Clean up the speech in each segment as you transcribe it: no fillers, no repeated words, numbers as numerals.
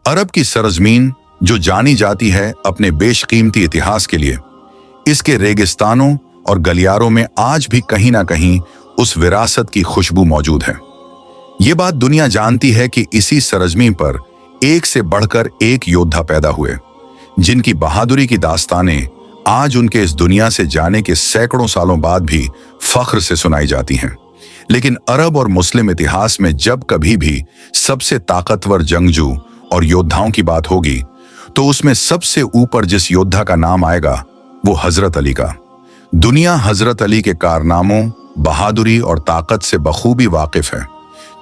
अरब की सरजमीन जो जानी जाती है अपने बेशकीमती इतिहास के लिए, इसके रेगिस्तानों और गलियारों में आज भी कहीं ना कहीं उस विरासत की खुशबू मौजूद है। ये बात दुनिया जानती है कि इसी सरजमीन पर एक से बढ़कर एक योद्धा पैदा हुए, जिनकी बहादुरी की दास्तानें आज उनके इस दुनिया से जाने के सैकड़ों सालों बाद भी फख्र से सुनाई जाती हैं। लेकिन अरब और मुस्लिम इतिहास में जब कभी भी सबसे ताकतवर जंगजू और योद्धाओं की बात होगी, तो उसमें सबसे ऊपर जिस योद्धा का नाम आएगा वो हजरत अली का। दुनिया हजरत अली के कारनामों, बहादुरी और ताकत से बखूबी वाकिफ है।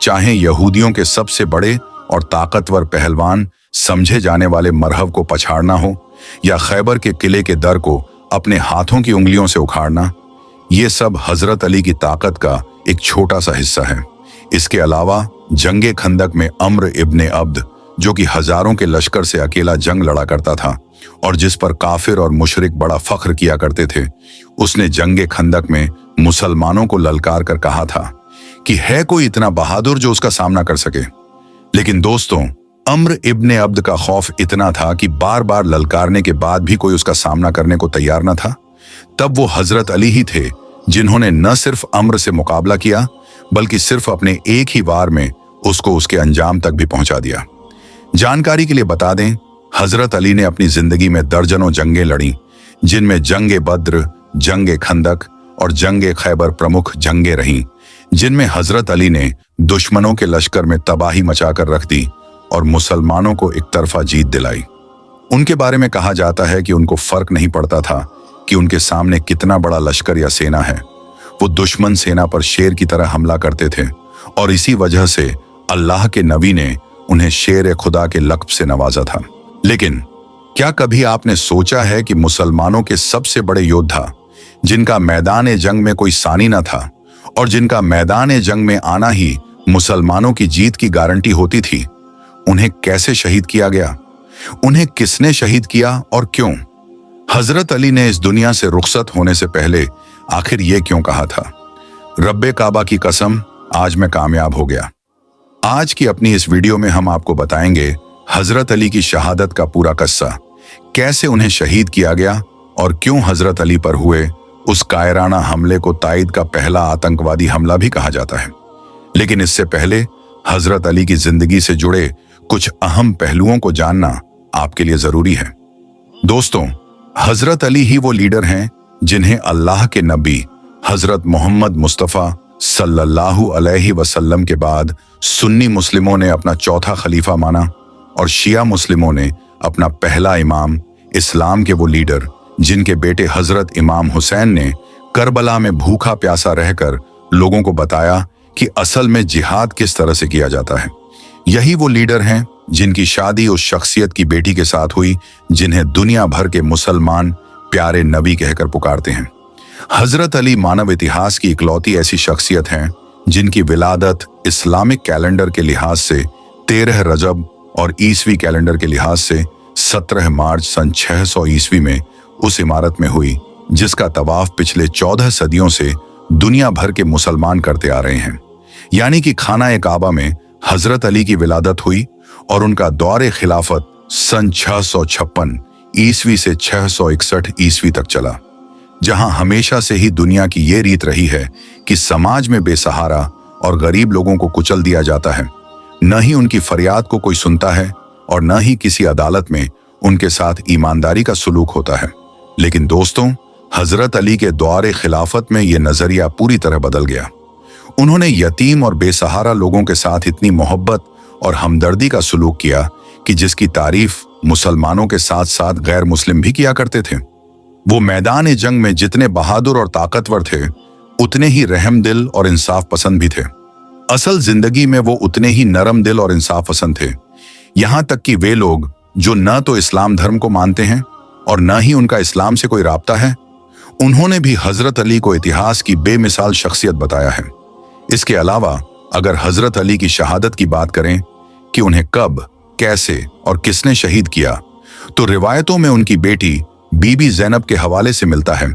चाहे यहूदियों के सबसे बड़े और ताकतवर पहलवान समझे जाने वाले मरहब को पछाड़ना हो, या खैबर के किले के दर को अपने हाथों की उंगलियों से उखाड़ना, ये सब हजरत अली की ताकत का एक छोटा सा हिस्सा है। इसके अलावा जंगे खंदक में अम्र इब्ने अब्द, जो कि हजारों के लश्कर से अकेला जंग लड़ा करता था और जिस पर काफिर और मुशरिक बड़ा फख्र किया करते थे, उसने जंगे खंदक में मुसलमानों को ललकार कर कहा था कि है कोई इतना बहादुर जो उसका सामना कर सके। लेकिन दोस्तों, अम्र इब्ने अब्द का खौफ इतना था कि बार बार ललकारने के बाद भी कोई उसका सामना करने को तैयार न था। तब वो हजरत अली ही थे जिन्होंने न सिर्फ अम्र से मुकाबला किया, बल्कि सिर्फ अपने एक ही वार में उसको उसके अंजाम तक भी पहुंचा दिया। जानकारी के लिए बता दें, हजरत अली ने अपनी जिंदगी में दर्जनों जंगें लड़ी, जिनमें जंगे बद्र, जंगे खंदक और जंगे खैबर प्रमुख जंगें रहीं, जिनमें हजरत अली ने दुश्मनों के लश्कर में तबाही मचाकर रख दी और मुसलमानों को एक तरफा जीत दिलाई। उनके बारे में कहा जाता है कि उनको फर्क नहीं पड़ता था कि उनके सामने कितना बड़ा लश्कर या सेना है, वो दुश्मन सेना पर शेर की तरह हमला करते थे और इसी वजह से अल्लाह के नबी ने उन्हें शेर खुदा के लक़ब से नवाजा था। लेकिन क्या कभी आपने सोचा है कि मुसलमानों के सबसे बड़े योद्धा, जिनका मैदान जंग में कोई सानी न था और जिनका मैदान जंग में आना ही मुसलमानों की जीत की गारंटी होती थी, उन्हें कैसे शहीद किया गया? उन्हें किसने शहीद किया और क्यों? हजरत अली ने इस दुनिया से रुखसत होने से पहले आखिर ये क्यों कहा था, रब्बे काबा की कसम, आज मैं कामयाब हो गया। आज की अपनी इस वीडियो में हम आपको बताएंगे हजरत अली की शहादत का पूरा किस्सा, कैसे उन्हें शहीद किया गया और क्यों हजरत अली पर हुए उस कायराना हमले को ताइद का पहला आतंकवादी हमला भी कहा जाता है। लेकिन इससे पहले हजरत अली की जिंदगी से जुड़े कुछ अहम पहलुओं को जानना आपके लिए जरूरी है। दोस्तों, हजरत अली ही वो लीडर हैं जिन्हें अल्लाह के नबी हजरत मोहम्मद मुस्तफ़ा सल्लल्लाहु अलैहि वसल्लम के बाद सुन्नी मुस्लिमों ने अपना चौथा खलीफा माना और शिया मुस्लिमों ने अपना पहला इमाम, इस्लाम के वो लीडर जिनके बेटे हजरत इमाम हुसैन ने करबला में भूखा प्यासा रहकर लोगों को बताया कि असल में जिहाद किस तरह से किया जाता है। यही वो लीडर हैं जिनकी शादी उस शख्सियत की बेटी के साथ हुई जिन्हें दुनिया भर के मुसलमान प्यारे नबी कहकर पुकारते हैं। हजरत अली मानव इतिहास की इकलौती ऐसी शख्सियत हैं जिनकी विलादत इस्लामिक कैलेंडर के लिहाज से 13 रजब और ईसवी कैलेंडर के लिहाज से 17 मार्च सन 600 ईस्वी में उस इमारत में हुई जिसका तवाफ पिछले 14 सदियों से दुनिया भर के मुसलमान करते आ रहे हैं। यानी कि खाना काबा में हजरत अली की विलादत हुई और उनका दौरे खिलाफत सन 656 ईस्वी से 661 ईस्वी तक चला, जहां हमेशा से ही दुनिया की ये रीत रही है कि समाज में बेसहारा और गरीब लोगों को कुचल दिया जाता है। न ही उनकी फरियाद को कोई सुनता है और न ही किसी अदालत में उनके साथ ईमानदारी का सलूक होता है। लेकिन दोस्तों, हजरत अली के दौरे खिलाफत में यह नजरिया पूरी तरह बदल गया। उन्होंने यतीम और बेसहारा लोगों के साथ इतनी मोहब्बत और हमदर्दी का सलूक किया कि जिसकी तारीफ मुसलमानों के साथ साथ गैर मुस्लिम भी किया करते थे। वो मैदान जंग में जितने बहादुर और ताकतवर थे, उतने ही रहम दिल और इंसाफ पसंद भी थे। असल जिंदगी में वो उतने ही नरम दिल और इंसाफ पसंद थे। यहां तक कि वे लोग जो न तो इस्लाम धर्म को मानते हैं और न ही उनका इस्लाम से कोई राब्ता है, उन्होंने भी हजरत अली को इतिहास की बेमिसाल शख्सियत बताया है। इसके अलावा अगर हजरत अली की शहादत की बात करें कि उन्हें कब, कैसे और किसने शहीद किया, तो रिवायतों में उनकी बेटी बीबी ज़ैनब के हवाले से मिलता है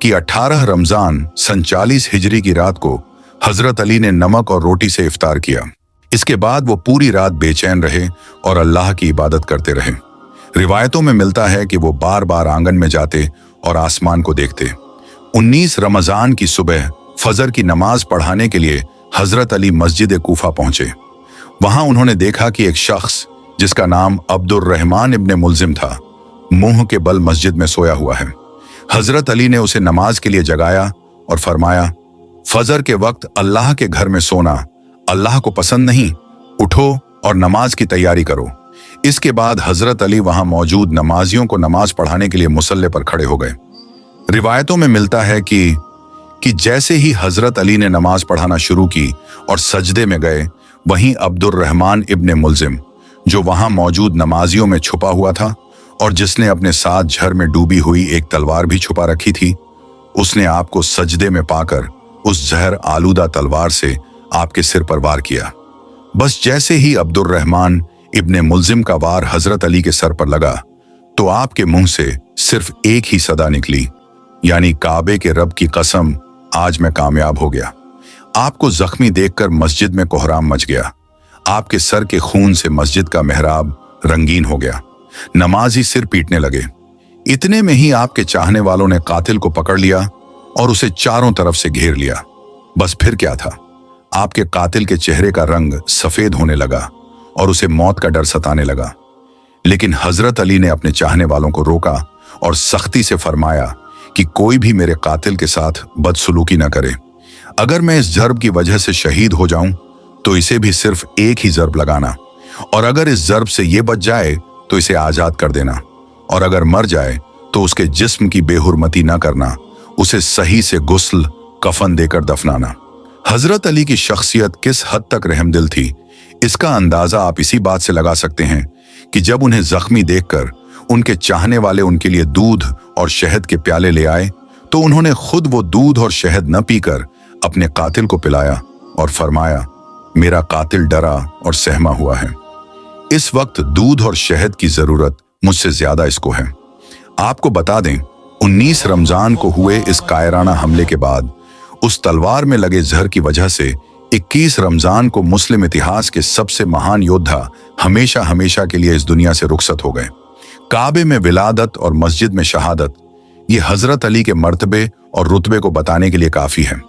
कि 18 रमजान सन 40 हिजरी की रात को हजरत अली ने नमक और रोटी से इफ्तार किया। इसके बाद वो पूरी रात बेचैन रहे और अल्लाह की इबादत करते रहे। रिवायतों में मिलता है कि वो बार बार आंगन में जाते और आसमान को देखते। 19 रमजान की सुबह फजर की नमाज पढ़ाने के लिए हजरत अली मस्जिद कूफा पहुंचे। वहां उन्होंने देखा कि एक शख्स जिसका नाम अब्दुर रहमान इब्ने मुल्जिम था, मुंह के बल मस्जिद में सोया हुआ है। हजरत अली ने उसे नमाज के लिए जगाया और फरमाया, फजर के वक्त अल्लाह के घर में सोना अल्लाह को पसंद नहीं, उठो और नमाज की तैयारी करो। इसके बाद हजरत अली वहां मौजूद नमाजियों को नमाज पढ़ाने के लिए मुसल्ले पर खड़े हो गए। रिवायतों में मिलता है कि जैसे ही हजरत अली ने नमाज पढ़ाना शुरू की और सजदे में गए, वहीं अब्दुर रहमान इब्ने मुल्जिम, जो वहां मौजूद नमाजियों में छुपा हुआ था और जिसने अपने साथ झर में डूबी हुई एक तलवार भी छुपा रखी थी, उसने आपको सजदे में पाकर उस जहर आलूदा तलवार से आपके सिर पर वार किया। बस जैसे ही अब्दुर रहमान इब्ने मुल्जिम का वार हजरत अली के सर पर लगा तो आपके मुंह से सिर्फ एक ही सदा निकली, यानी काबे के रब की कसम, आज मैं कामयाब हो गया। आपको जख्मी देखकर मस्जिद में कोहराम मच गया। आपके सर के खून से मस्जिद का मेहराब रंगीन हो गया। नमाजी सिर पीटने लगे। इतने में ही आपके चाहने वालों ने कातिल को पकड़ लिया और उसे चारों तरफ से घेर लिया। बस फिर क्या था, आपके कातिल के चेहरे का रंग सफेद होने लगा और उसे मौत का डर सताने लगा। लेकिन हजरत अली ने अपने चाहने वालों को रोका और सख्ती से फरमाया कि कोई भी मेरे कातिल के साथ बदसलूकी न करे। अगर मैं इस जर्ब की वजह से शहीद हो जाऊं तो इसे भी सिर्फ एक ही जर्ब लगाना, और अगर इस जर्ब से ये बच जाए तो इसे आजाद कर देना, और अगर मर जाए तो उसके जिस्म की बेहुरमती न करना, उसे सही से गुस्ल कफन देकर दफनाना। हजरत अली की शख्सियत किस हद तक रहमदिल थी, इसका अंदाजा आप इसी बात से लगा सकते हैं कि जब उन्हें जख्मी देखकर उनके चाहने वाले उनके लिए दूध और शहद के प्याले ले आए तो उन्होंने खुद वो दूध और शहद न पीकर अपने कातिल को पिलाया और फरमाया, मेरा कातिल डरा और सहमा हुआ है। इस वक्त दूध और शहद की जरूरत मुझसे ज्यादा इसको है। आपको बता दें, 19 रमजान को हुए इस कायराना हमले के बाद उस तलवार में लगे जहर की वजह से 21 रमजान को मुस्लिम इतिहास के सबसे महान योद्धा हमेशा हमेशा के लिए इस दुनिया से रुखसत हो गए। काबे में विलादत और मस्जिद में शहादत, ये हजरत अली के मर्तबे और रुतबे को बताने के लिए काफी है।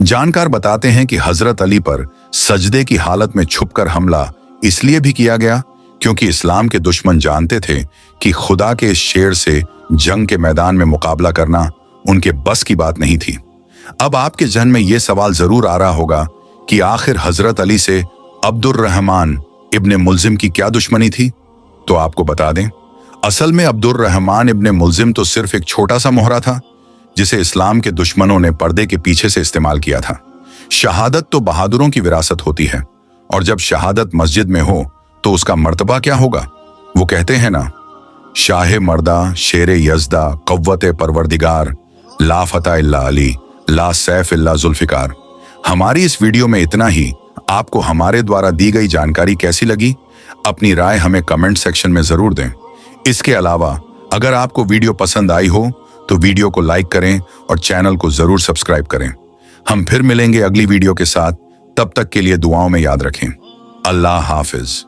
जानकार बताते हैं कि हजरत अली पर सजदे की हालत में छुपकर हमला इसलिए भी किया गया क्योंकि इस्लाम के दुश्मन जानते थे कि खुदा के इस शेर से जंग के मैदान में मुकाबला करना उनके बस की बात नहीं थी। अब आपके जहन में यह सवाल जरूर आ रहा होगा कि आखिर हजरत अली से अब्दुर रहमान इब्ने मुल्जिम की क्या दुश्मनी थी? तो आपको बता दें, असल में अब्दुर रहमान इब्ने मुल्जिम तो सिर्फ एक छोटा सा मोहरा था जिसे इस्लाम के दुश्मनों ने पर्दे के पीछे से इस्तेमाल किया था। शहादत तो बहादुरों की विरासत होती है, और जब शहादत मस्जिद में हो तो उसका मर्तबा क्या होगा? वो कहते हैं ना, शाह मर्दा शेर यज़दा कव्वत परवरदिगार, ला फता इल्ला अली, ला सैफ इल्ला जुल्फिकार। हमारी इस वीडियो में इतना ही। आपको हमारे द्वारा दी गई जानकारी कैसी लगी? अपनी राय हमें कमेंट सेक्शन में जरूर दें। इसके अलावा अगर आपको वीडियो पसंद आई हो तो वीडियो को लाइक करें और चैनल को जरूर सब्सक्राइब करें। हम फिर मिलेंगे अगली वीडियो के साथ। तब तक के लिए दुआओं में याद रखें। अल्लाह हाफिज।